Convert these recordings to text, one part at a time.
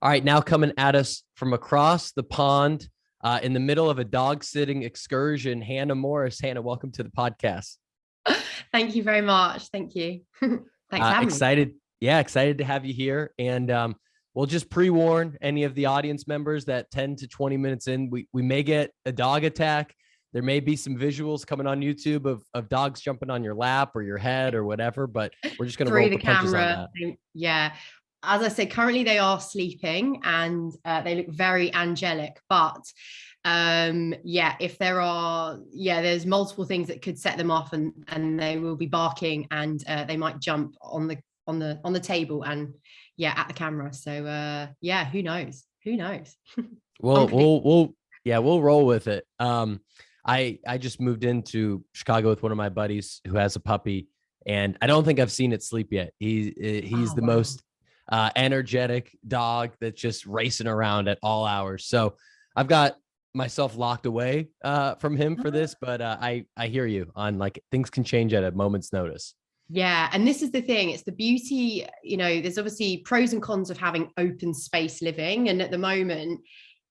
All right, now coming at us from across the pond, in the middle of a dog sitting excursion, Hannah Morris. Hannah, welcome to the podcast. Thank you very much. Thank you. Thanks for having me. Excited. Yeah, excited to have you here. And we'll just pre-warn any of the audience members that 10 to 20 minutes in, we may get a dog attack. There may be some visuals coming on YouTube of dogs jumping on your lap or your head or whatever, but we're just going to roll the the punches on camera. that. Yeah. As I said, currently they are sleeping and they look very angelic, but if there's multiple things that could set them off, and they will be barking, and they might jump on the table and at the camera. So who knows? We'll roll with it. I just moved into Chicago with one of my buddies who has a puppy, and I don't think I've seen it sleep yet. He's most energetic dog that's just racing around at all hours. So I've got myself locked away from him for this, but I hear you on, like, things can change at a moment's notice. Yeah. And this is the thing. It's the beauty, there's obviously pros and cons of having open space living. And at the moment,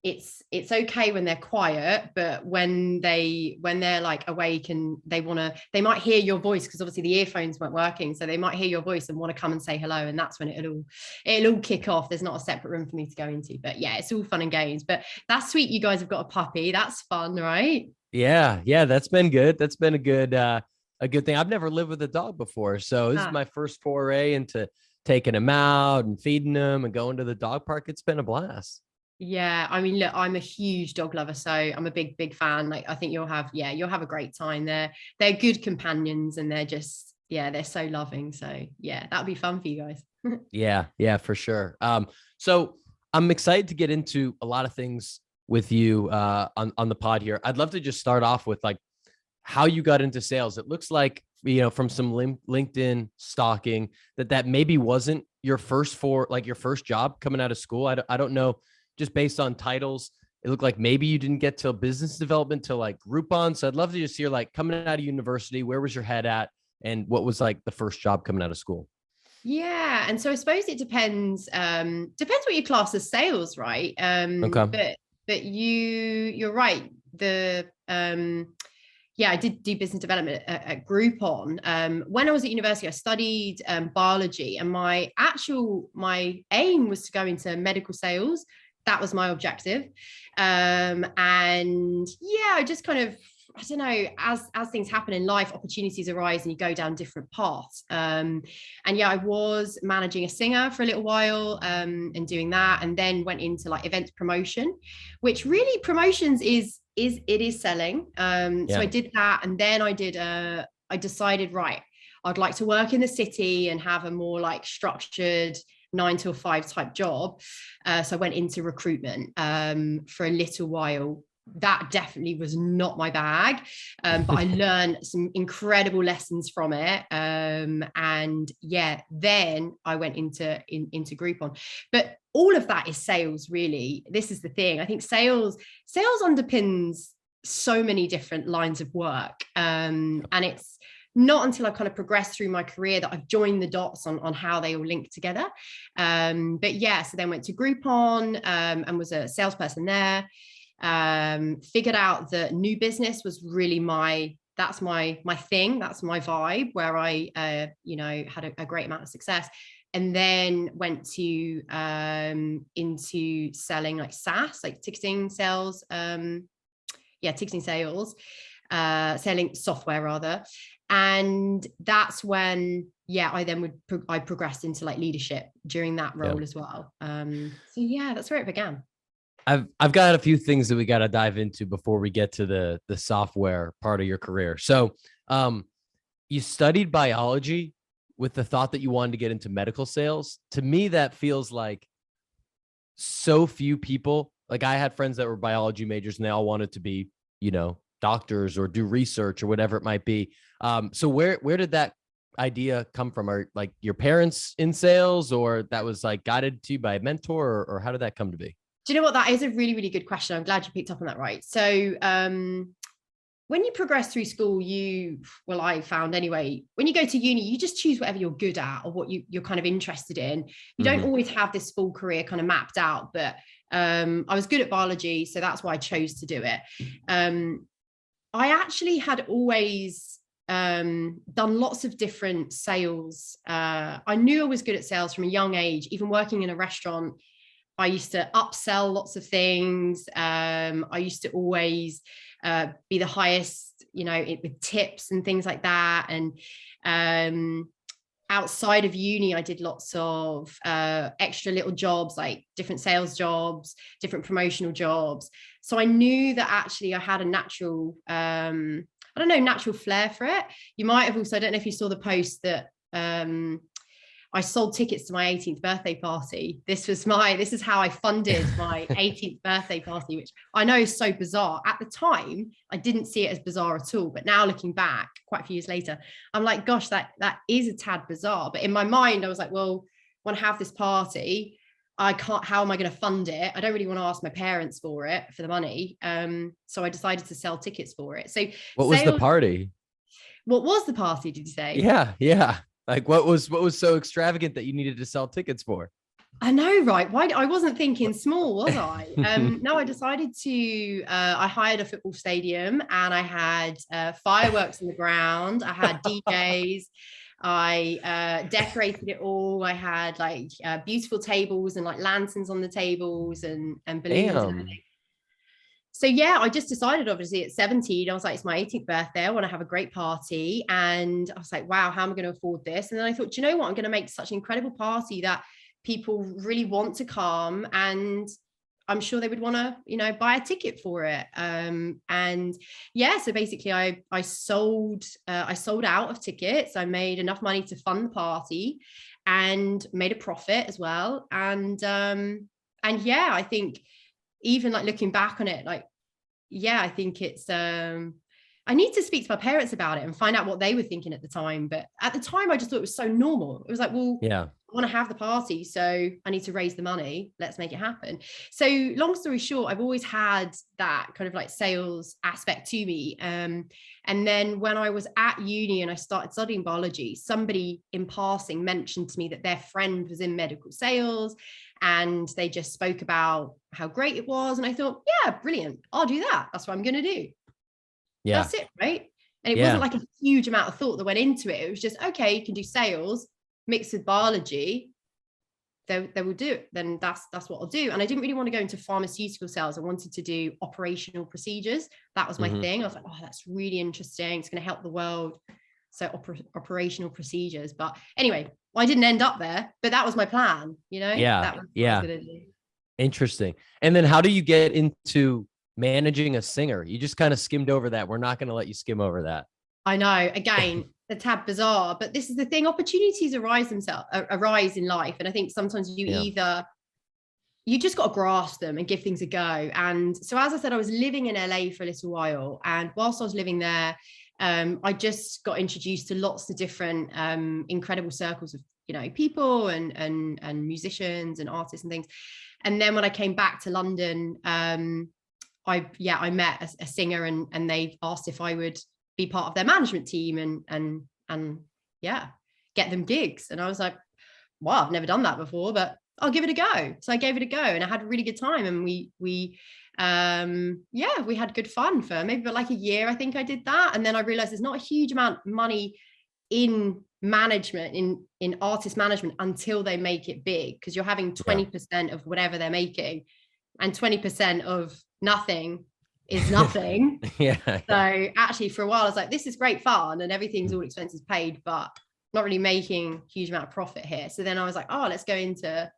it's okay when they're quiet, but when they're like awake and they might hear your voice, because obviously the earphones weren't working, so they might hear your voice and want to come and say hello, and that's when it'll all kick off. There's not a separate room for me to go into, but yeah, it's all fun and games. But that's sweet. You guys have got a puppy. That's fun, right? Yeah, that's been good. That's been a good thing. I've never lived with a dog before, so this is my first foray into taking him out and feeding him and going to the dog park. It's been a blast. Yeah, I mean, look, I'm a huge dog lover, so I'm a big fan. Like, I think you'll have a great time. They're good companions, and they're so loving. So yeah, that'll be fun for you guys. Yeah, for sure. So I'm excited to get into a lot of things with you on the pod here. I'd love to just start off with, like, how you got into sales. It looks like, from some LinkedIn stalking, that maybe wasn't your first job coming out of school. I don't know. Just based on titles, it looked like maybe you didn't get to business development till like Groupon. So I'd love to just hear, like, coming out of university, where was your head at, and what was like the first job coming out of school? Yeah, and so I suppose it depends what you class as sales, right? Okay. But you're right. I did do business development at Groupon. When I was at university, I studied biology, and my aim was to go into medical sales. That was my objective. I just kind of, I don't know, as things happen in life, opportunities arise and you go down different paths. I was managing a singer for a little while, and doing that, and then went into like events promotion, which really promotions is selling. So I did that, and then I decided, right, I'd like to work in the city and have a more like structured 9 to 5 type job. So I went into recruitment for a little while. That definitely was not my bag, but I learned some incredible lessons from it. Then I went into Groupon. But all of that is sales, really. This is the thing. I think sales underpins so mmany different lines of work, and it's not until I kind of progressed through my career that I've joined the dots on how they all link together. So then went to Groupon, and was a salesperson there. Figured out that new business was really my thing. That's my vibe, where I had a great amount of success. And then went to into selling like SaaS, like ticketing sales, selling software rather. And that's when I progressed into like leadership during that role as well. That's where it began. I've got a few things that we got to dive into before we get to the software part of your career. So you studied biology with the thought that you wanted to get into medical sales. To me, that feels like so few people. Like, I had friends that were biology majors and they all wanted to be, doctors or do research or whatever it might be. So where did that idea come from? Are like your parents in sales, or that was like guided to you by a mentor, or how did that come to be? Do you know what? That is a really, really good question. I'm glad you picked up on that. Right. So when you progress through school, I found anyway, when you go to uni, you just choose whatever you're good at or what you're kind of interested in. You don't always have this full career kind of mapped out, but I was good at biology, so that's why I chose to do it. I actually had always done lots of different sales. I knew I was good at sales from a young age. Even working in a restaurant, I used to upsell lots of things. I used to always be the highest, with tips and things like that. And outside of uni, I did lots of extra little jobs, like different sales jobs, different promotional jobs. So I knew that actually I had a natural, natural flair for it. You might have also, I don't know if you saw the post that I sold tickets to my 18th birthday party. This is how I funded my 18th birthday party, which I know is so bizarre. At the time, I didn't see it as bizarre at all. But now looking back, quite a few years later, I'm like, gosh, that is a tad bizarre. But in my mind, I was like, well, I want to have this party. I can't, how am I going to fund it? I don't really want to ask my parents for the money. So I decided to sell tickets for it. So what was the party? What was the party, did you say? Yeah. Like what was so extravagant that you needed to sell tickets for? I know, right? Why I wasn't thinking small, was I? No, I decided to. I hired a football stadium, and I had fireworks in the ground. I had DJs. I decorated it all. I had like beautiful tables and like lanterns on the tables and balloons and everything. So yeah, I just decided, obviously at 17, I was like, it's my 18th birthday. I want to have a great party. And I was like, wow, how am I going to afford this? And then I thought, do you know what? I'm going to make such an incredible party that people really want to come, and I'm sure they would want to, buy a ticket for it. And yeah, so basically I sold out of tickets. I made enough money to fund the party and made a profit as well. And yeah, I think even like looking back on it, like, yeah, I think it's, I need to speak to my parents about it and find out what they were thinking at the time. But at the time, I just thought it was so normal. It was like, well, yeah, I want to have the party, so I need to raise the money. Let's make it happen. So long story short, I've always had that kind of like sales aspect to me. And then when I was at uni and I started studying biology, somebody in passing mentioned to me that their friend was in medical sales, and they just spoke about how great it was. And I thought, yeah, brilliant. I'll do that. That's what I'm going to do. Yeah. That's it, right? And it wasn't like a huge amount of thought that went into it. It was just, okay, you can do sales mixed with biology. They will do it. Then that's what I'll do. And I didn't really want to go into pharmaceutical sales. I wanted to do operational procedures. That was my thing. I was like, oh, that's really interesting. It's going to help the world. So operational procedures. But anyway, I didn't end up there, but that was my plan, Yeah. That was what I was gonna do. Interesting. And then how do you get into managing a singer? You just kind of skimmed over that. We're not going to let you skim over that. I know, again, a tad bizarre, but this is the thing. Opportunities arise in life. And I think sometimes you just got to grasp them and give things a go. And so, as I said, I was living in LA for a little while. And whilst I was living there, I just got introduced to lots of different incredible circles of, people and musicians and artists and things. And then when I came back to London, I met a singer, and they asked if I would be part of their management team and get them gigs. And I was like, wow, I've never done that before, but I'll give it a go. So I gave it a go, and I had a really good time. And we had good fun for maybe like a year. I think I did that. And then I realized there's not a huge amount of money in management, in artist management, until they make it big, because you're having 20% of whatever they're making, and 20% of nothing is nothing. So actually for a while I was like, this is great fun and everything's all expenses paid, but not really making a huge amount of profit here. So then I was like, oh, let's go into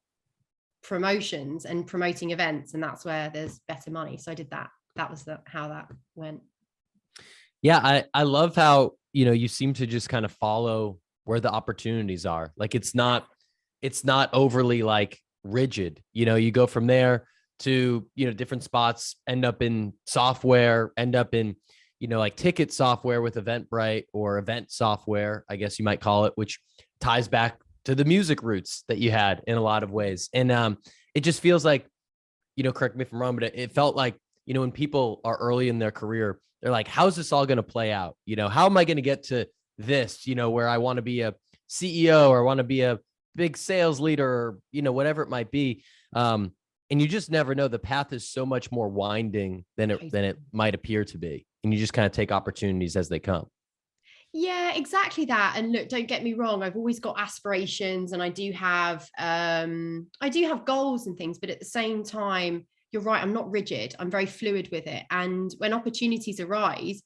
promotions and promoting events, and that's where there's better money. So I did that. That was how that went. Yeah, I love how you seem to just kind of follow where the opportunities are. Like it's not overly like rigid. You go from there to different spots, end up in software, end up in like ticket software with Eventbrite, or event software, I guess you might call it, which ties back to the music roots that you had in a lot of ways. And it just feels like, correct me if I'm wrong, but it felt like when people are early in their career, they're like, how's this all going to play out? How am I going to get to this, where I want to be a CEO or I want to be a big sales leader or, whatever it might be. And you just never know. The path is so much more winding than it might appear to be. And you just kind of take opportunities as they come. Yeah, exactly that. And look, don't get me wrong, I've always got aspirations and I do have goals and things, but at the same time, you're right, I'm not rigid. I'm very fluid with it. And when opportunities arise,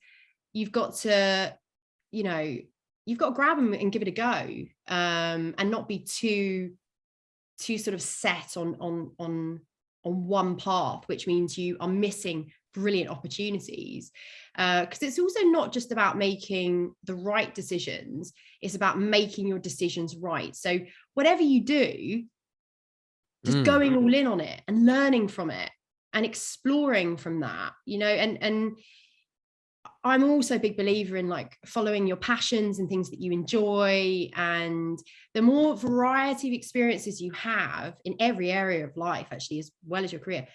you've got to, grab them and give it a go, and not be too sort of set on one path, which means you are missing brilliant opportunities, because it's also not just about making the right decisions, it's about making your decisions right. So whatever you do, just going all in on it and learning from it and exploring from that, and I'm also a big believer in like following your passions and things that you enjoy. And the more variety of experiences you have in every area of life, actually, as well as your career,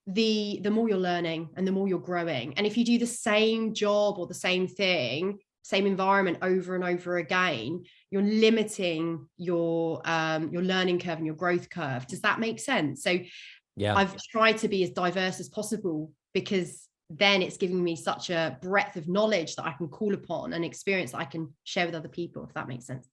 the more you're learning and the more you're growing. And if you do the same job or the same thing, same environment over and over again, you're limiting your learning curve and your growth curve. Does that make sense? So yeah, I've tried to be as diverse as possible, because then it's giving me such a breadth of knowledge that I can call upon and experience that I can share with other people, if that makes sense.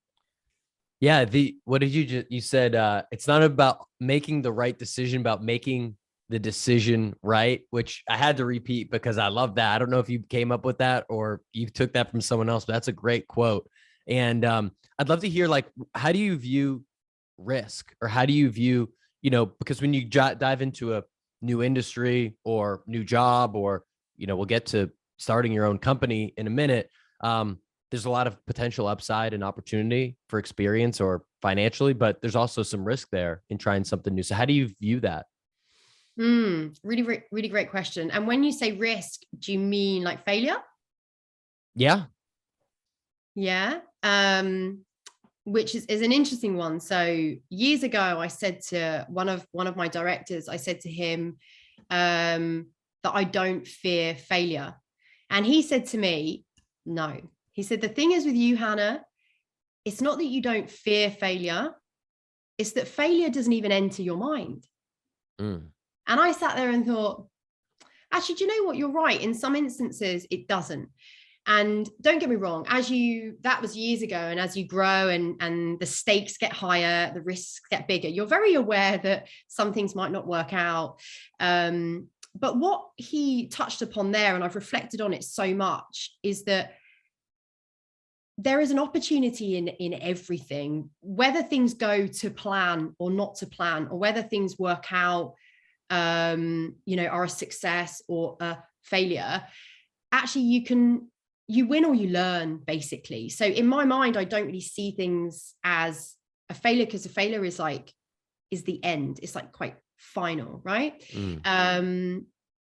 Yeah. What did you said, it's not about making the right decision, about making the decision right, which I had to repeat because I love that. I don't know if you came up with that or you took that from someone else, but that's a great quote. And I'd love to hear, like, how do you view risk, or how do you view, because when you dive into a new industry or new job, or, we'll get to starting your own company in a minute, there's a lot of potential upside and opportunity for experience or financially, but there's also some risk there in trying something new. So how do you view that? Really, really great question. And when you say risk, do you mean like failure? Yeah. Yeah. Which is an interesting one. So years ago, I said to one of my directors, I said to him, that I don't fear failure. And he said to me, no. He said, the thing is with you, Hannah, it's not that you don't fear failure. It's that failure doesn't even enter your mind. And I sat there and thought, actually, do you know what? You're right. In some instances, it doesn't. And don't get me wrong, that was years ago. And as you grow and the stakes get higher, the risks get bigger, you're very aware that some things might not work out. But what he touched upon there, and I've reflected on it so much, is that there is an opportunity in everything, whether things go to plan or not to plan, or whether things work out, are a success or a failure. Actually, you win or you learn, basically. So in my mind, I don't really see things as a failure, because a failure is the end. It's like quite final, right?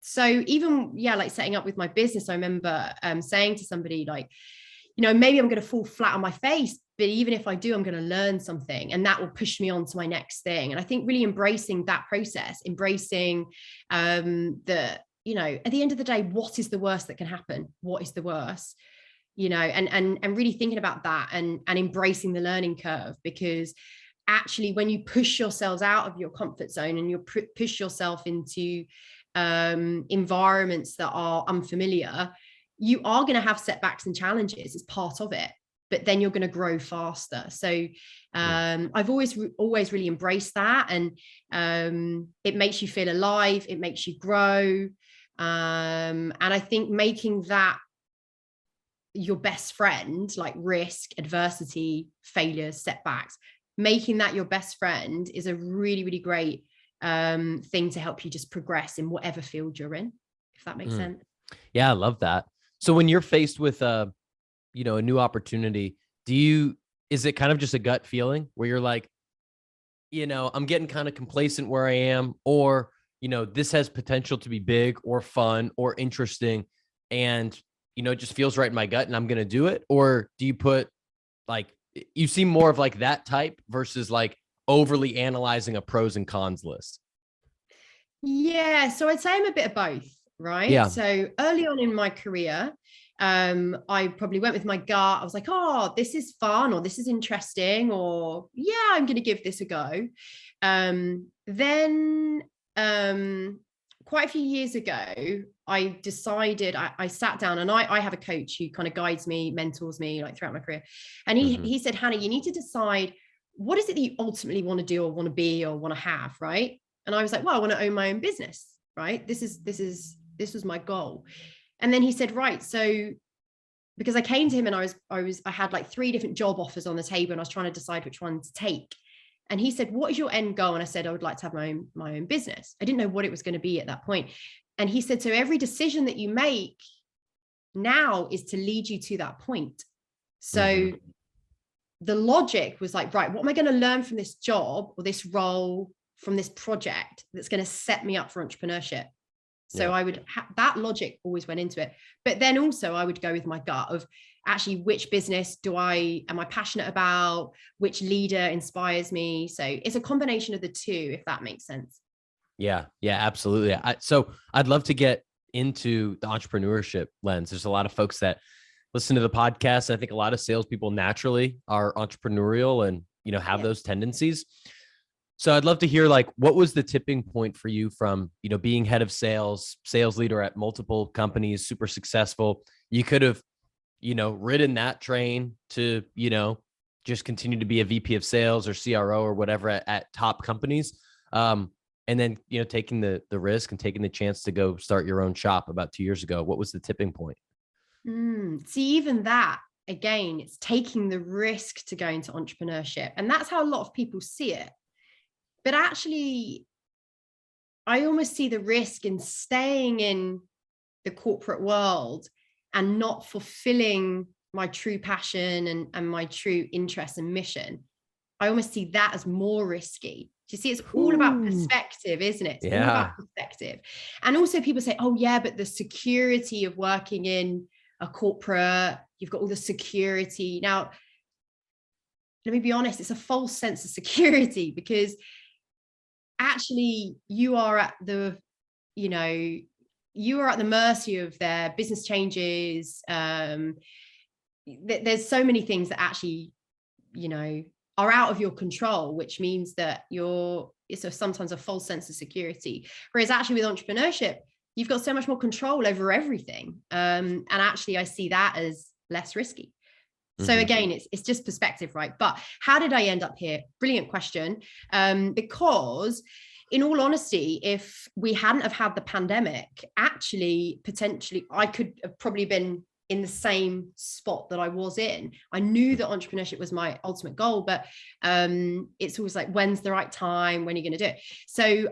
So even, like setting up with my business, I remember saying to somebody, like, maybe I'm going to fall flat on my face, but even if I do, I'm going to learn something, and that will push me on to my next thing. And I think really embracing that process, embracing at the end of the day, what is the worst that can happen? What is the worst? And really thinking about that and embracing the learning curve, because actually when you push yourselves out of your comfort zone and you push yourself into environments that are unfamiliar, you are going to have setbacks and challenges as part of it, but then you're going to grow faster. So I've always really embraced that, and it makes you feel alive, it makes you grow. And I think making that your best friend, like risk, adversity, failures, setbacks, making that your best friend is a really, really great thing to help you just progress in whatever field you're in, if that makes sense. Yeah, I love that. So when you're faced with a new opportunity, is it kind of just a gut feeling where you're like, I'm getting kind of complacent where I am, or, this has potential to be big or fun or interesting, and, it just feels right in my gut and I'm going to do it? Or do you you seem more of like that type versus like overly analyzing a pros and cons list? Yeah. So I'd say I'm a bit of both. right? Yeah. So early on in my career, I probably went with my gut. I was like, oh, this is fun, or this is interesting, or yeah, I'm going to give this a go. Then quite a few years ago, I decided, I sat down, and I have a coach who kind of guides me, mentors me like throughout my career. And he said, Hannah, you need to decide, what is it that you ultimately want to do or want to be or want to have, right? And I was like, well, I want to own my own business, right? This was my goal. And then he said, right, so because I came to him and I had like 3 different job offers on the table, and I was trying to decide which one to take. And he said, what is your end goal? And I said, I would like to have my own business. I didn't know what it was going to be at that point. And he said, so every decision that you make now is to lead you to that point. So the logic was like, right, what am I going to learn from this job or this role, from this project that's going to set me up for entrepreneurship? So I would that logic always went into it. But then also I would go with my gut of actually, which business am I passionate about? Which leader inspires me? So it's a combination of the two, if that makes sense. Yeah, absolutely. So I'd love to get into the entrepreneurship lens. There's a lot of folks that listen to the podcast. I think a lot of salespeople naturally are entrepreneurial and, have those tendencies. So I'd love to hear, like, what was the tipping point for you from, being head of sales leader at multiple companies, super successful. You could have, ridden that train to, just continue to be a VP of sales or CRO or whatever at top companies. And then, taking the risk and taking the chance to go start your own shop about 2 years ago. What was the tipping point? See, even that, again, it's taking the risk to go into entrepreneurship. And that's how a lot of people see it. But actually, I almost see the risk in staying in the corporate world and not fulfilling my true passion and my true interest and mission. I almost see that as more risky. Do you see? It's all about perspective, isn't it? It's all about perspective. And also people say, oh yeah, but the security of working in a corporate, you've got all the security. Now, let me be honest, it's a false sense of security, because actually you are at the mercy of their business changes. There's so many things that actually, are out of your control, which means that it's sometimes a false sense of security. Whereas actually with entrepreneurship, you've got so much more control over everything. And actually I see that as less risky. So again, it's just perspective, right? But how did I end up here? Brilliant question. Because in all honesty, if we hadn't have had the pandemic, actually, potentially, I could have probably been in the same spot that I was in. I knew that entrepreneurship was my ultimate goal, but it's always like, when's the right time? When are you going to do it? So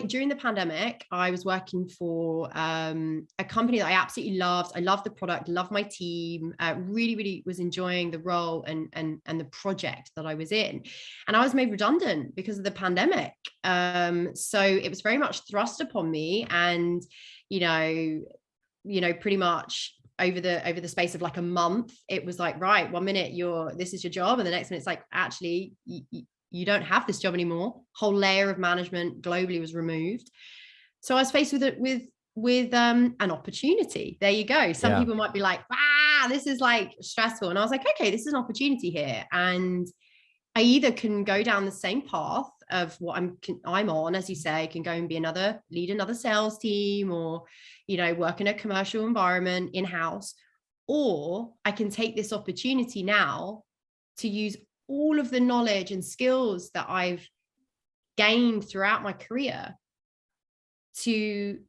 during the pandemic, I was working for a company that I absolutely loved. I loved the product, loved my team, really, really was enjoying the role and the project that I was in. And I was made redundant because of the pandemic. So it was very much thrust upon me, and, pretty much over the space of like a month, it was like, right, 1 minute this is your job, and the next minute it's like, actually you don't have this job anymore. Whole layer of management globally was removed. So I was faced with an opportunity. There you go. Some people might be like, this is like stressful, and I was like, okay, this is an opportunity here, and I either can go down the same path of what I'm on, as you say, can go and lead another sales team, or, work in a commercial environment in-house, or I can take this opportunity now to use all of the knowledge and skills that I've gained throughout my career to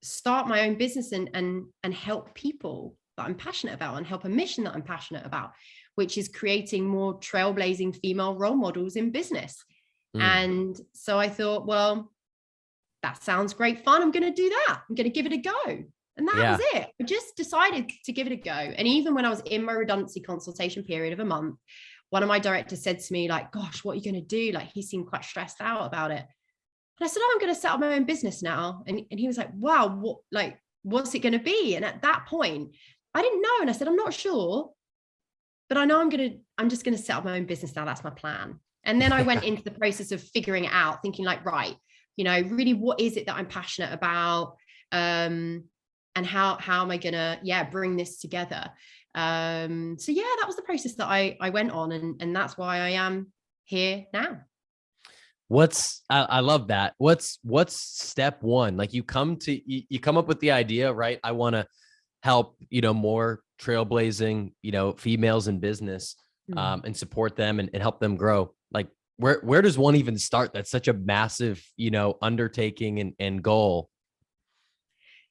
start my own business and help people that I'm passionate about, and help a mission that I'm passionate about, which is creating more trailblazing female role models in business. And so I thought, well, that sounds great fun. I'm going to do that. I'm going to give it a go. And that was it. I just decided to give it a go. And even when I was in my redundancy consultation period of a month, one of my directors said to me, like, gosh, what are you going to do? Like, he seemed quite stressed out about it. And I said, I'm going to set up my own business now. And he was like, wow, what's it going to be? And at that point, I didn't know. And I said, I'm not sure, but I know I'm just going to set up my own business now. That's my plan. And then I went into the process of figuring it out, thinking like, right, really, what is it that I'm passionate about? and how am I gonna bring this together. So yeah, that was the process that I went on, and that's why I am here now. I love that. What's step one? Like you come up with the idea, right? I want to help, more trailblazing, females in business, and support them and help them grow. Like where does one even start? That's such a massive, undertaking and goal.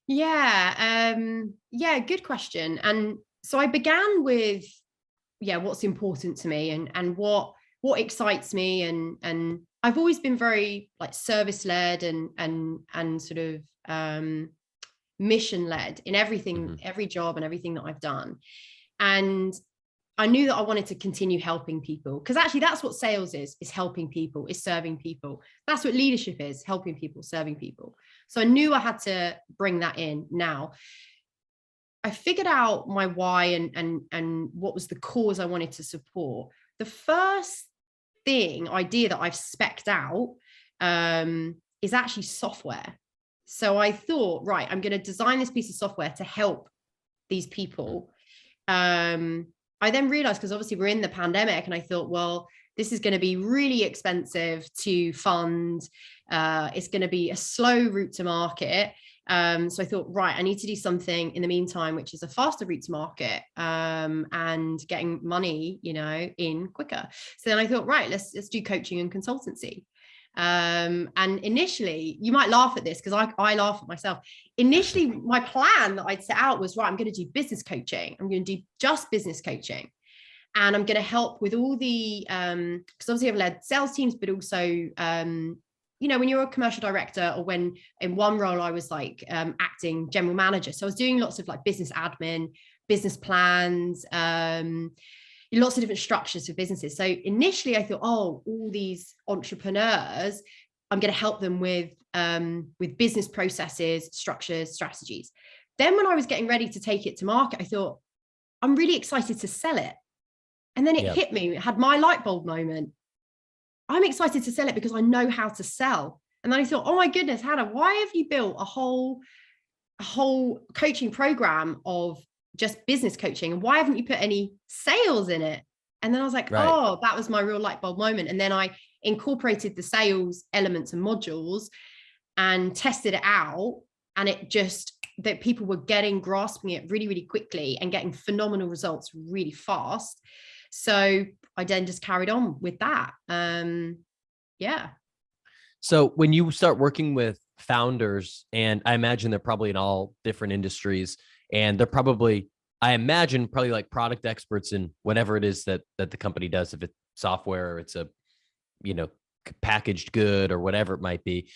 Good question. And so I began with, what's important to me and what excites me. And I've always been very like service led and sort of mission led in everything, every job and everything that I've done. And I knew that I wanted to continue helping people, because actually that's what sales is helping people, is serving people. That's what leadership is, helping people, serving people. So I knew I had to bring that in. Now, I figured out my why and what was the cause I wanted to support. The first idea that I've specced out is actually software. So I thought, right, I'm going to design this piece of software to help these people. I then realized, because obviously we're in the pandemic, and I thought, well, this is going to be really expensive to fund. It's going to be a slow route to market. So I thought, right, I need to do something in the meantime, which is a faster route to market, and getting money, in quicker. So then I thought, right, let's do coaching and consultancy. And initially, you might laugh at this, because I laugh at myself. Initially, my plan that I'd set out was, right, I'm going to do business coaching. I'm going to do just business coaching. And I'm going to help with all the, because obviously I've led sales teams, but also, when you're a commercial director, or when in one role I was like acting general manager. So I was doing lots of like business admin, business plans, lots of different structures for businesses. So initially I thought, all these entrepreneurs, I'm going to help them with business processes, structures, strategies. Then when I was getting ready to take it to market, I thought, I'm really excited to sell it. And then it hit me, it had my light bulb moment. I'm excited to sell it because I know how to sell. And then I thought, oh my goodness, Hannah, why have you built a whole coaching program of just business coaching? And why haven't you put any sales in it? And then I was like, right. That was my real light bulb moment. And then I incorporated the sales elements and modules and tested it out. And it just, that people were grasping it really, really quickly and getting phenomenal results really fast. So I then just carried on with that. So when you start working with founders, and I imagine they're probably in all different industries, and they're probably, I imagine, probably like product experts in whatever it is that the company does, if it's software or it's a, packaged good or whatever it might be.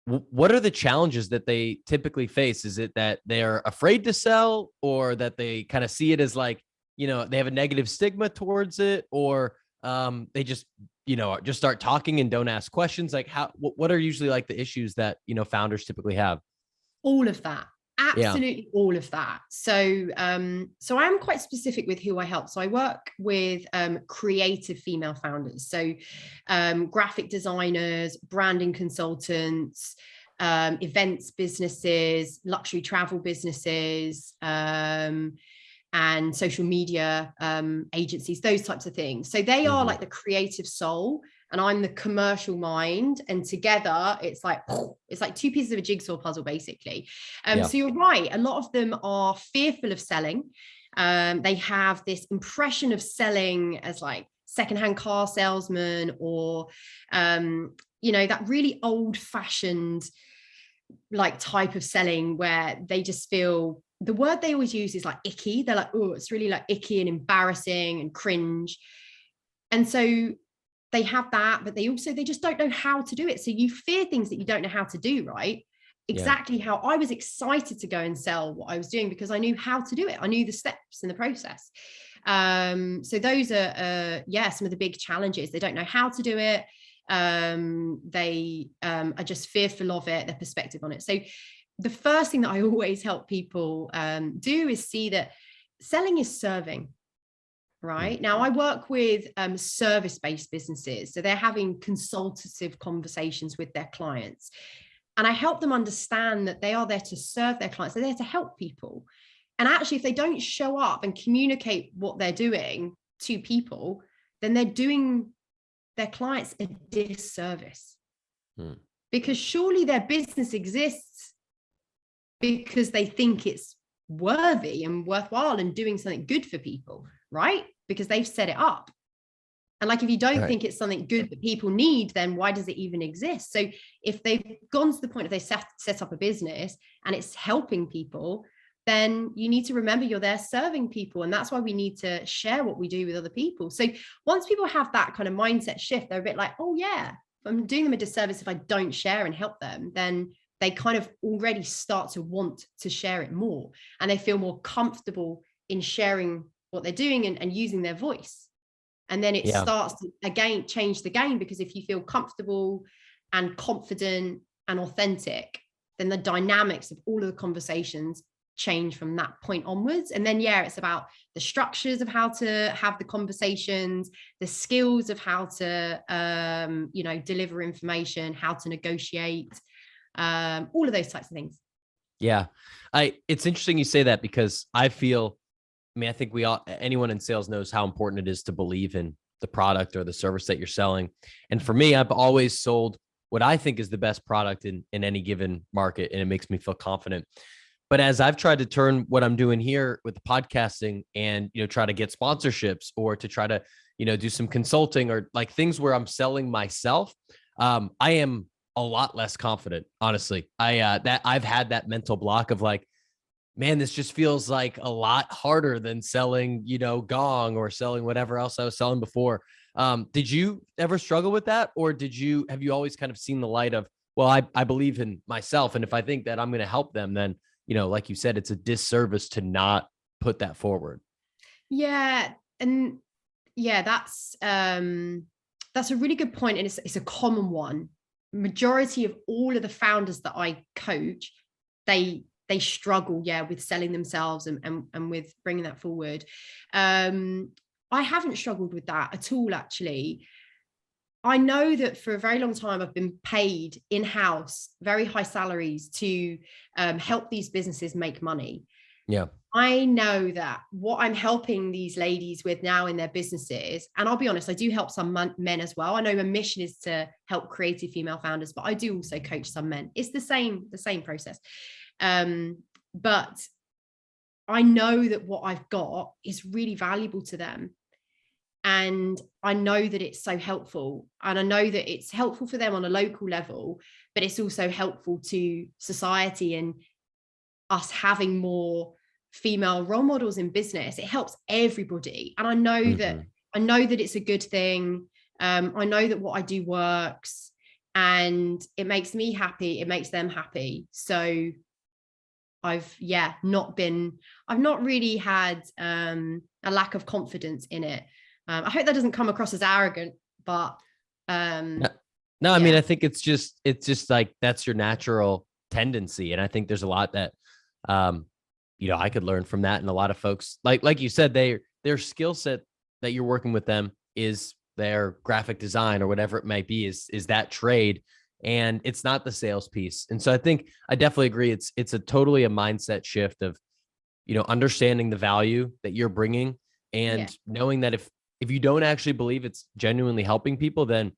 What are the challenges that they typically face? Is it that they're afraid to sell, or that they kind of see it as like, they have a negative stigma towards it, or they just, just start talking and don't ask questions? Like what are usually like the issues that, founders typically have? All of that. Absolutely. All of that. So, so I'm quite specific with who I help. So I work with creative female founders. So graphic designers, branding consultants, events businesses, luxury travel businesses, and social media agencies, those types of things. So they are like the creative soul, and I'm the commercial mind. And together it's like two pieces of a jigsaw puzzle, basically. So you're right. A lot of them are fearful of selling. They have this impression of selling as like secondhand car salesman, or, that really old fashioned like type of selling, where they just feel, the word they always use is like icky. They're like, oh, it's really like icky and embarrassing and cringe. And so they have that, but they just don't know how to do it. So you fear things that you don't know how to do, right? Exactly how I was excited to go and sell what I was doing, because I knew how to do it. I knew the steps in the process. So those are, some of the big challenges. They don't know how to do it. They are just fearful of it, their perspective on it. So the first thing that I always help people do is see that selling is serving. Right. Now, I work with service-based businesses. So they're having consultative conversations with their clients. And I help them understand that they are there to serve their clients. They're there to help people. And actually, if they don't show up and communicate what they're doing to people, then they're doing their clients a disservice. Because surely their business exists because they think it's worthy and worthwhile and doing something good for people, right? Because they've set it up. And like, if you don't think it's something good that people need, then why does it even exist? So if they've gone to the point of they set up a business and it's helping people, then you need to remember you're there serving people. And that's why we need to share what we do with other people. So once people have that kind of mindset shift, they're a bit like, oh yeah, I'm doing them a disservice if I don't share and help them. Then they kind of already start to want to share it more. And they feel more comfortable in sharing what they're doing and using their voice. And then it starts to, again, change the game, because if you feel comfortable and confident and authentic, then the dynamics of all of the conversations change from that point onwards. And then, it's about the structures of how to have the conversations, the skills of how to, deliver information, how to negotiate, all of those types of things. Yeah. It's interesting you say that, because I think anyone in sales knows how important it is to believe in the product or the service that you're selling. And for me, I've always sold what I think is the best product in any given market, and it makes me feel confident. But as I've tried to turn what I'm doing here with the podcasting and, try to get sponsorships, or to try to, do some consulting, or like things where I'm selling myself, I am a lot less confident, honestly. I've had that mental block of like, man, this just feels like a lot harder than selling, Gong or selling whatever else I was selling before. Did you ever struggle with that? Or have you always kind of seen the light of, well, I believe in myself, and if I think that I'm going to help them, then, like you said, it's a disservice to not put that forward. Yeah. And that's a really good point. And it's a common one. Majority of all of the founders that I coach, they struggle, with selling themselves and with bringing that forward. I haven't struggled with that at all, actually. I know that for a very long time, I've been paid in-house very high salaries to help these businesses make money. Yeah. I know that what I'm helping these ladies with now in their businesses, and I'll be honest, I do help some men as well. I know my mission is to help creative female founders, but I do also coach some men. It's the same process. But I know that what I've got is really valuable to them. And I know that it's so helpful. And I know that it's helpful for them on a local level, but it's also helpful to society and us having more female role models in business. It helps everybody. And I know that it's a good thing. I know that what I do works, and it makes me happy. It makes them happy. So I've not really had a lack of confidence in it. I hope that doesn't come across as arrogant, but no, I mean, I think it's just like, that's your natural tendency. And I think there's a lot that, I could learn from that. And a lot of folks, like you said, their skill set that you're working with them is their graphic design or whatever it might be, is that trade. And it's not the sales piece. And so I think I definitely agree. It's a totally a mindset shift of, understanding the value that you're bringing, and knowing that if you don't actually believe it's genuinely helping people, then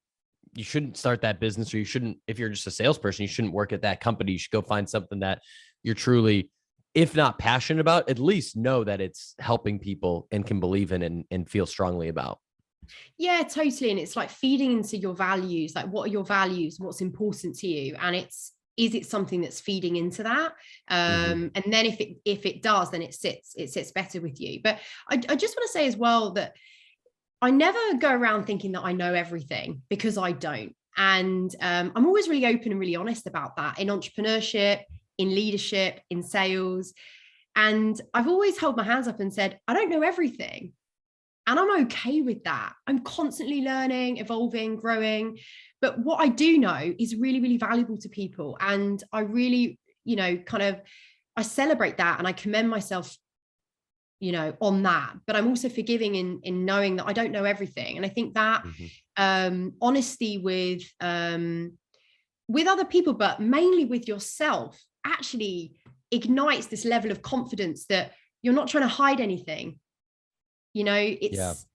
you shouldn't start that business, or you shouldn't, if you're just a salesperson, you shouldn't work at that company. You should go find something that you're truly, if not passionate about, at least know that it's helping people and can believe in and feel strongly about. Yeah, totally. And it's like feeding into your values. Like, what are your values? What's important to you? And is it something that's feeding into that? And then if it does, then it sits better with you. But I just want to say as well that I never go around thinking that I know everything, because I don't. And I'm always really open and really honest about that in entrepreneurship, in leadership, in sales. And I've always held my hands up and said, I don't know everything. And I'm okay with that. I'm constantly learning, evolving, growing. But what I do know is really, really valuable to people. And I really, I celebrate that, and I commend myself, on that. But I'm also forgiving in knowing that I don't know everything. And I think that honesty with with other people, but mainly with yourself, actually ignites this level of confidence that you're not trying to hide anything. You know, it's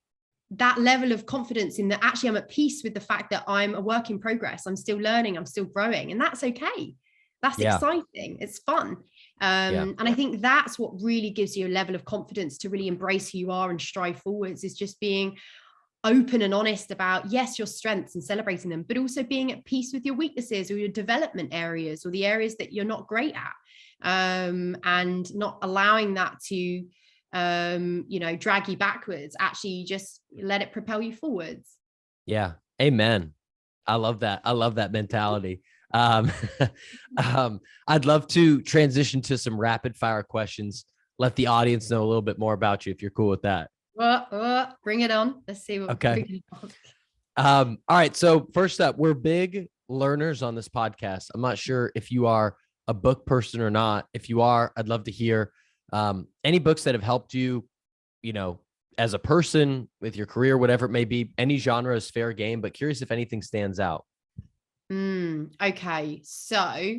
that level of confidence in that actually I'm at peace with the fact that I'm a work in progress. I'm still learning, I'm still growing, and that's okay. That's exciting. It's fun. And I think that's what really gives you a level of confidence to really embrace who you are and strive forwards, is just being open and honest about, yes, your strengths and celebrating them, but also being at peace with your weaknesses or your development areas or the areas that you're not great at, and not allowing that to drag you backwards. Actually, just let it propel you forwards. Yeah. Amen. I love that mentality. I'd love to transition to some rapid fire questions. Let the audience know a little bit more about you if you're cool with that. Bring it on. Let's see what. Okay. All right. So first up, we're big learners on this podcast. I'm not sure if you are a book person or not. If you are, I'd love to hear any books that have helped you, as a person, with your career, whatever it may be. Any genre is fair game, but curious if anything stands out. Okay. So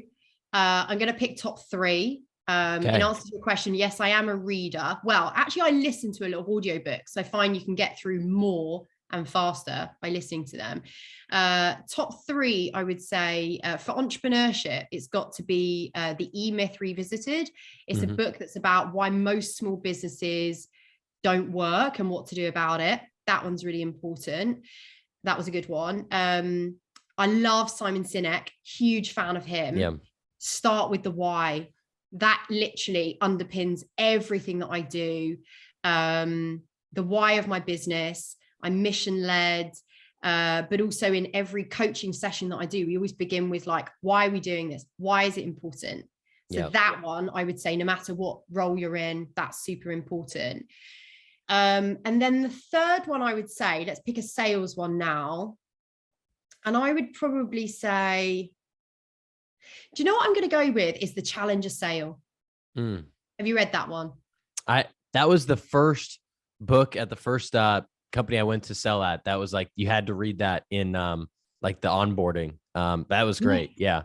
I'm going to pick top 3. In answer to your question, yes, I am a reader. Well, actually, I listen to a lot of audiobooks. I find you can get through more and faster by listening to them. Top 3, I would say, for entrepreneurship, it's got to be The E-Myth Revisited. It's a book that's about why most small businesses don't work and what to do about it. That one's really important. That was a good one. I love Simon Sinek, huge fan of him. Yeah. Start with the why. That literally underpins everything that I do. The why of my business. I'm mission led, but also in every coaching session that I do, we always begin with like, why are we doing this? Why is it important? So that one, I would say, no matter what role you're in, that's super important. And then the third one, I would say, let's pick a sales one now. And I would probably say, do you know what I'm going to go with is The Challenger Sale. Have you read that one? That was the first book at the first company I went to sell at. That was like, you had to read that in like the onboarding. That was great. Yeah.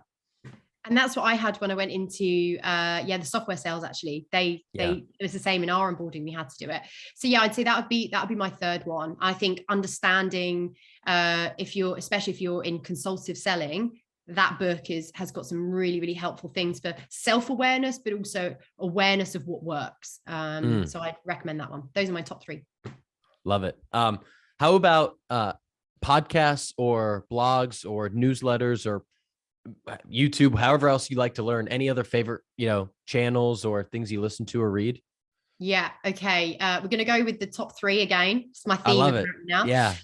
And that's what I had when I went into the software sales. Actually, it was the same in our onboarding. We had to do it. So yeah, I'd say that would be my third one. I think understanding especially if you're in consultative selling, that book has got some really, really helpful things for self-awareness, but also awareness of what works. So I'd recommend that one. Those are my top 3. Love it. How about podcasts or blogs or newsletters or YouTube, however else you like to learn? Any other favorite, channels or things you listen to or read? Yeah. Okay. We're going to go with the top 3 again. It's my theme. I love it now. Yeah.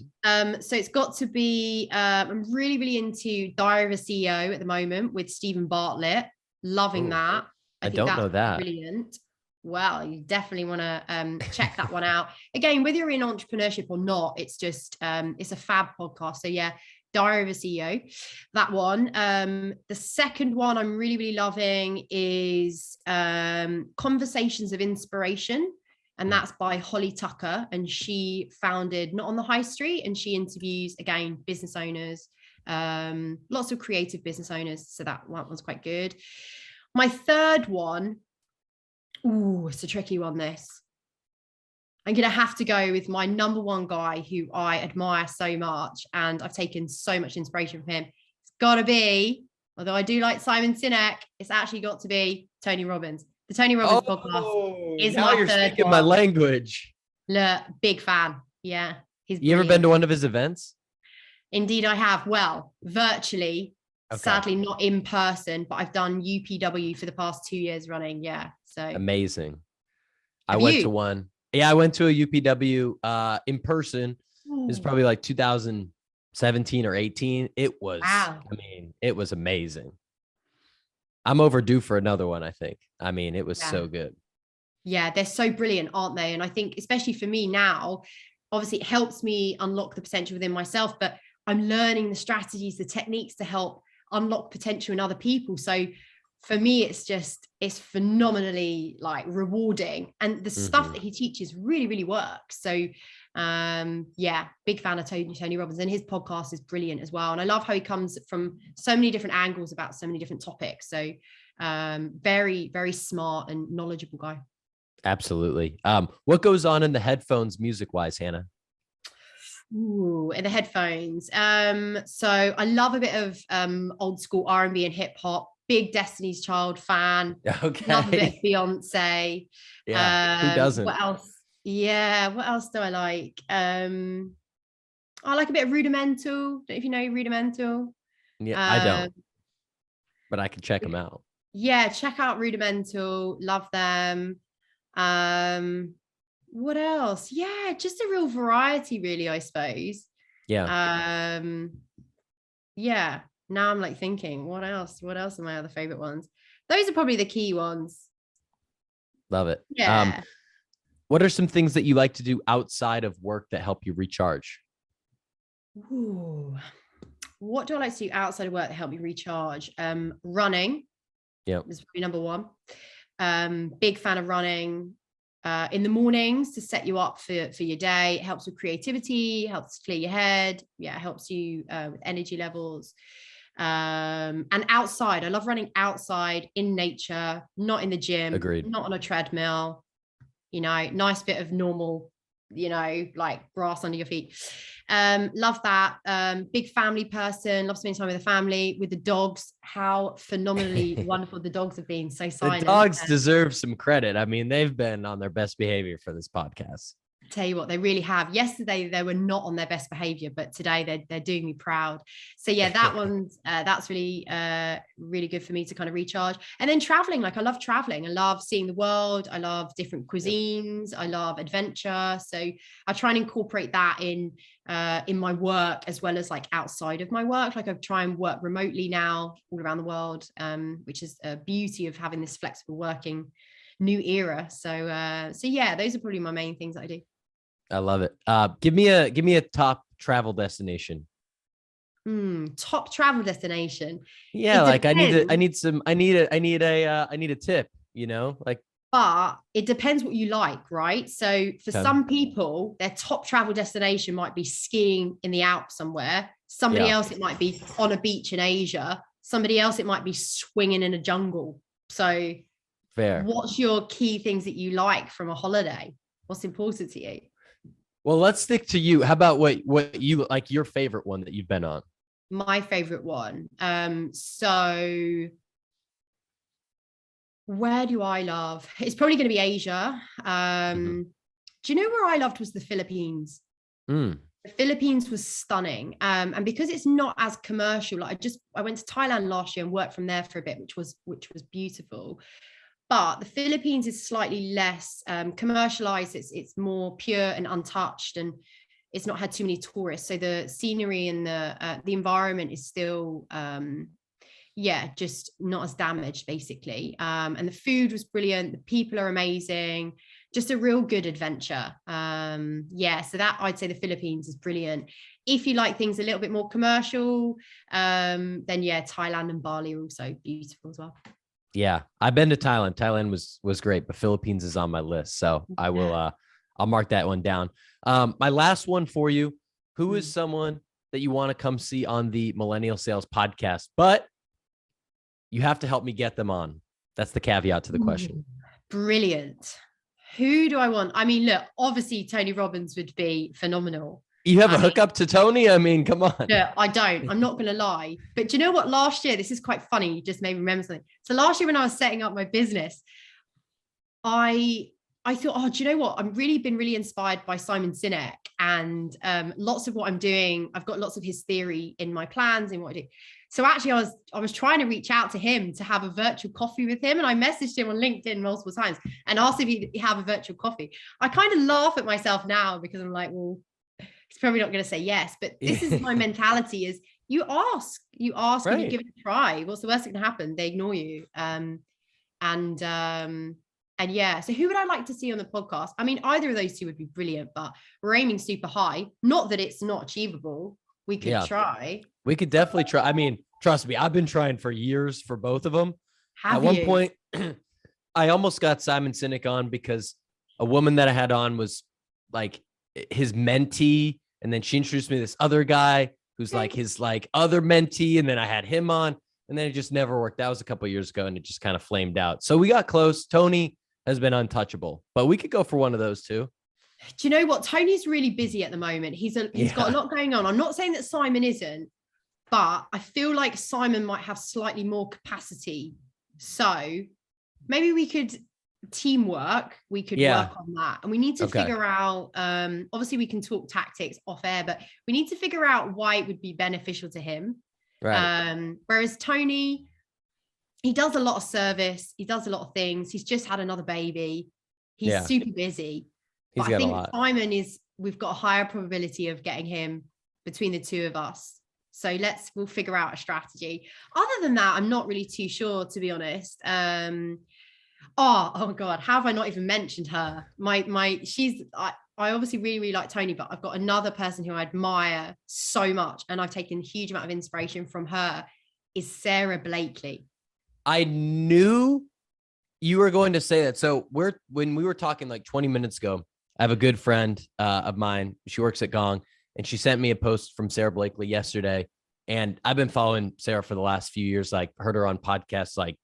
So it's got to be, I'm really, really into Diary of a CEO at the moment with Stephen Bartlett. Loving that. I don't know that. Brilliant. Well, you definitely want to check that one out. Again, whether you're in entrepreneurship or not, it's just, it's a fab podcast. So yeah, Diary of a CEO, that one. The second one I'm really, really loving is Conversations of Inspiration. And that's by Holly Tucker. And she founded Not on the High Street. And she interviews, again, business owners, lots of creative business owners. So that one's quite good. My third one, it's a tricky one, this. I'm going to have to go with my number 1 guy who I admire so much. And I've taken so much inspiration from him. It's got to be, although I do like Simon Sinek, it's actually got to be Tony Robbins. The Tony Robbins podcast is now my you're third speaking one. my language. Look, big fan. Yeah. You ever been to one of his events? Indeed, I have. Well, virtually. Okay. Sadly, not in person, but I've done UPW for the past 2 years running. Yeah. So amazing. I went to one. Yeah, I went to a UPW in person. It was probably like 2017 or 18. It was, it was amazing. I'm overdue for another one, I think. It was so good. Yeah, they're so brilliant, aren't they? And I think, especially for me now, obviously it helps me unlock the potential within myself, but I'm learning the strategies, the techniques to help unlock potential in other people. So for me, it's phenomenally like rewarding, and the stuff that he teaches really, really works. So Yeah, big fan of Tony Robbins, and his podcast is brilliant as well. And I love how he comes from so many different angles about so many different topics. So very, very smart and knowledgeable guy. Absolutely. What goes on in the headphones music wise, Hannah? Ooh, in the headphones. So I love a bit of old school R&B and hip hop. Big Destiny's Child fan. Okay. Love a bit of Beyonce. Yeah. Who doesn't? What else? Yeah. What else do I like? I like a bit of Rudimental. Don't know if you know Rudimental. Yeah, I don't, but I can check them out. Yeah, check out Rudimental. Love them. What else? Yeah, just a real variety, really, I suppose. Yeah. Yeah. Now I'm like thinking, what else? What else are my other favorite ones? Those are probably the key ones. Love it. Yeah. What are some things that you like to do outside of work that help you recharge? Ooh. What do I like to do outside of work that help me recharge? Running. Yeah. Is probably number one. Big fan of running in the mornings to set you up for your day. It helps with creativity, helps clear your head. Yeah, it helps you with energy levels. And outside, I love running outside in nature, not in the gym. Agreed. Not on a treadmill. Nice bit of normal, like grass under your feet. Love that. Big family person, love spending time with the family, with the dogs. How phenomenally wonderful the dogs have been. So silent. The dogs deserve some credit. I mean, they've been on their best behavior for this podcast. Tell you what, they really have. Yesterday they were not on their best behavior, but today they're doing me proud. So yeah, that one's that's really really good for me to kind of recharge. And then traveling, like I love traveling. I love seeing the world. I love different cuisines. I love adventure. So I try and incorporate that in my work as well as like outside of my work. Like I try and work remotely now all around the world, which is a beauty of having this flexible working new era. So yeah, those are probably my main things that I do. I love it. Give me a top travel destination. Top travel destination. Yeah, like I need a tip, like. But it depends what you like, right? So for some people, their top travel destination might be skiing in the Alps somewhere. Somebody else, it might be on a beach in Asia. Somebody else, it might be swinging in a jungle. So fair. What's your key things that you like from a holiday? What's important to you? Well, let's stick to you. How about what you like, your favorite one that you've been on? My favorite one. So where do I love? It's probably going to be Asia. Do you know where I loved was the Philippines? The Philippines was stunning. And because it's not as commercial, I went to Thailand last year and worked from there for a bit, which was beautiful. But the Philippines is slightly less commercialized. It's more pure and untouched, and it's not had too many tourists. So the scenery and the environment is still, just not as damaged, basically. And the food was brilliant. The people are amazing. Just a real good adventure. So that I'd say the Philippines is brilliant. If you like things a little bit more commercial, then yeah, Thailand and Bali are also beautiful as well. Yeah, I've been to Thailand. Thailand was great, but Philippines is on my list. So I will, I'll mark that one down. My last one for you, who is someone that you want to come see on the Millennial Sales podcast, but you have to help me get them on. That's the caveat to the question. Brilliant. Who do I want? I mean, look, obviously Tony Robbins would be phenomenal. You have a hookup to Tony? I mean, come on. Yeah, I don't. I'm not going to lie. But do you know what? Last year, this is quite funny. You just made me remember something. So last year when I was setting up my business, I thought, do you know what? I've been really inspired by Simon Sinek, and lots of what I'm doing, I've got lots of his theory in my plans and what I do. So actually I was trying to reach out to him to have a virtual coffee with him. And I messaged him on LinkedIn multiple times and asked if he'd have a virtual coffee. I kind of laugh at myself now because I'm like, well, he's probably not going to say yes, but this is my mentality is you ask right. And you give it a try. What's the worst that can happen? They ignore you. And yeah, so who would I like to see on the podcast? I mean, either of those two would be brilliant, but we're aiming super high. Not that it's not achievable. We could try. We could definitely try. I mean, trust me, I've been trying for years for both of them. At one point, I almost got Simon Sinek on because a woman that I had on was like, his mentee, and then she introduced me to this other guy who's like his like other mentee, and then I had him on, and then it just never worked. That was a couple of years ago, and it just kind of flamed out. So we got close. Tony has been untouchable, but we could go for one of those too. Do you know what? Tony's really busy at the moment. He's got a lot going on. I'm not saying that Simon isn't, but I feel like Simon might have slightly more capacity. So maybe we could teamwork. We could work on that. And we need to figure out, obviously we can talk tactics off air, but we need to figure out why it would be beneficial to him. Right. Whereas Tony, he does a lot of service. He does a lot of things. He's just had another baby. He's super busy. But I think Simon we've got a higher probability of getting him between the two of us. So we'll figure out a strategy. Other than that, I'm not really too sure, to be honest. Oh God, how have I not even mentioned her? I obviously really, really like Tony, but I've got another person who I admire so much, and I've taken a huge amount of inspiration from her, is Sarah Blakely. I knew you were going to say that. So when we were talking like 20 minutes ago, I have a good friend of mine. She works at Gong, and she sent me a post from Sarah Blakely yesterday. And I've been following Sarah for the last few years, like heard her on podcasts. Like,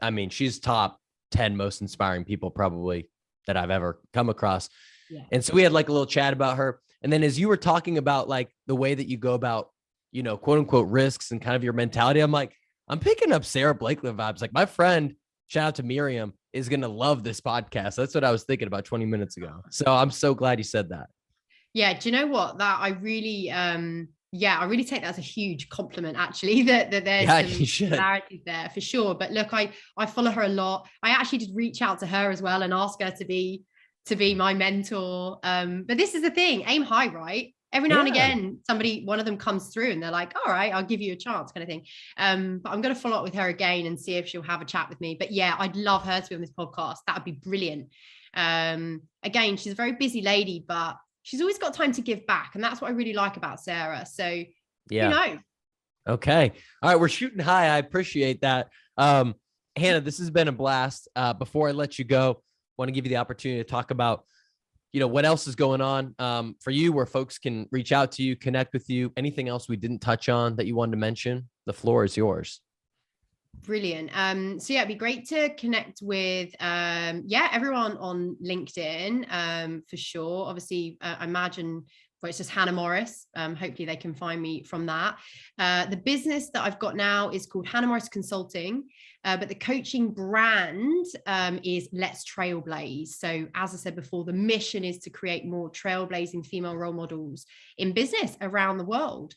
I mean, she's top 10 most inspiring people probably that I've ever come across. Yeah. And so we had like a little chat about her. And then as you were talking about like the way that you go about, you know, quote unquote risks and kind of your mentality, I'm like, I'm picking up Sarah Blakely vibes. Like my friend, shout out to Miriam, is going to love this podcast. That's what I was thinking about 20 minutes ago. So I'm so glad you said that. Yeah. Do you know what? That I really, I really take that as a huge compliment, actually, that there's some similarities there for sure. But look, I follow her a lot. I actually did reach out to her as well and ask her to be my mentor. But this is the thing, aim high, right? Every now and again, one of them comes through and they're like, all right, I'll give you a chance, kind of thing. But I'm going to follow up with her again and see if she'll have a chat with me. But yeah, I'd love her to be on this podcast. That would be brilliant. Again, she's a very busy lady, but she's always got time to give back. And that's what I really like about Sarah. So, you know. Okay. All right. We're shooting high. I appreciate that. Hannah, this has been a blast. Before I let you go, I want to give you the opportunity to talk about, you know, what else is going on for you, where folks can reach out to you, connect with you, anything else we didn't touch on that you wanted to mention. The floor is yours. Brilliant. So yeah, it'd be great to connect with everyone on LinkedIn for sure. Obviously, I imagine where it's just Hannah Morris. Hopefully they can find me from that. The business that I've got now is called Hannah Morris Consulting, but the coaching brand is Let's Trailblaze. So as I said before, the mission is to create more trailblazing female role models in business around the world.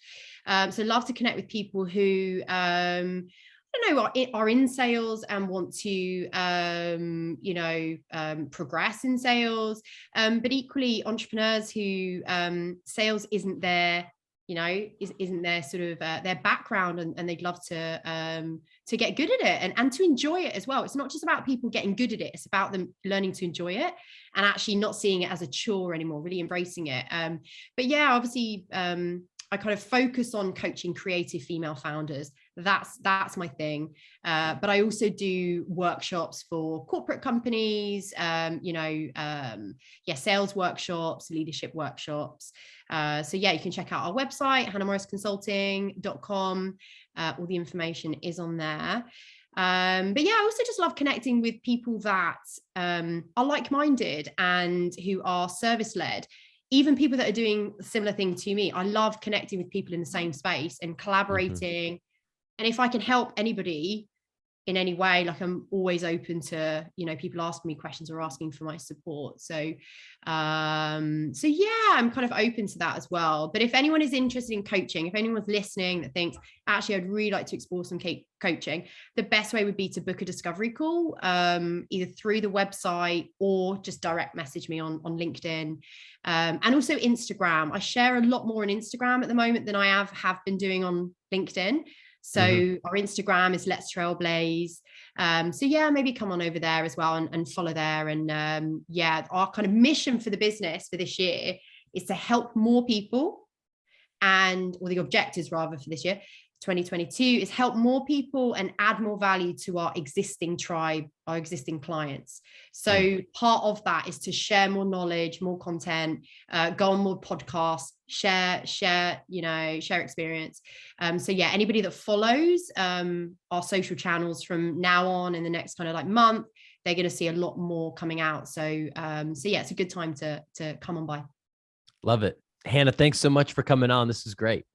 So love to connect with people who are in sales and want to progress in sales, but equally entrepreneurs who sales isn't their isn't their sort of their background, and they'd love to get good at it and to enjoy it as well. It's not just about people getting good at it, it's about them learning to enjoy it and actually not seeing it as a chore anymore, really embracing it. But yeah, obviously I kind of focus on coaching creative female founders. That's my thing. But I also do workshops for corporate companies, sales workshops, leadership workshops. So yeah, you can check out our website, hannahmorrisconsulting.com. All the information is on there. But yeah, I also just love connecting with people that are like-minded and who are service-led. Even people that are doing a similar thing to me. I love connecting with people in the same space and collaborating. And if I can help anybody in any way, like I'm always open to, people asking me questions or asking for my support. So yeah, I'm kind of open to that as well. But if anyone is interested in coaching, if anyone's listening that thinks, actually, I'd really like to explore some coaching, the best way would be to book a discovery call, either through the website or just direct message me on LinkedIn. And also Instagram. I share a lot more on Instagram at the moment than I have been doing on LinkedIn. So our Instagram is Let's Trailblaze. So yeah, maybe come on over there as well and follow there. And our kind of mission for the business for this year is to help more people, or the objectives rather for this year, 2022 is help more people and add more value to our existing tribe, our existing clients. So part of that is to share more knowledge, more content, go on more podcasts, share experience. So yeah, anybody that follows our social channels from now on in the next kind of like month, they're going to see a lot more coming out. So yeah, it's a good time to come on by. Love it. Hannah, thanks so much for coming on. This is great.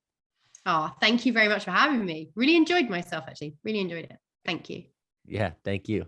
Oh, thank you very much for having me. Really enjoyed myself, actually. Really enjoyed it. Thank you. Yeah, thank you.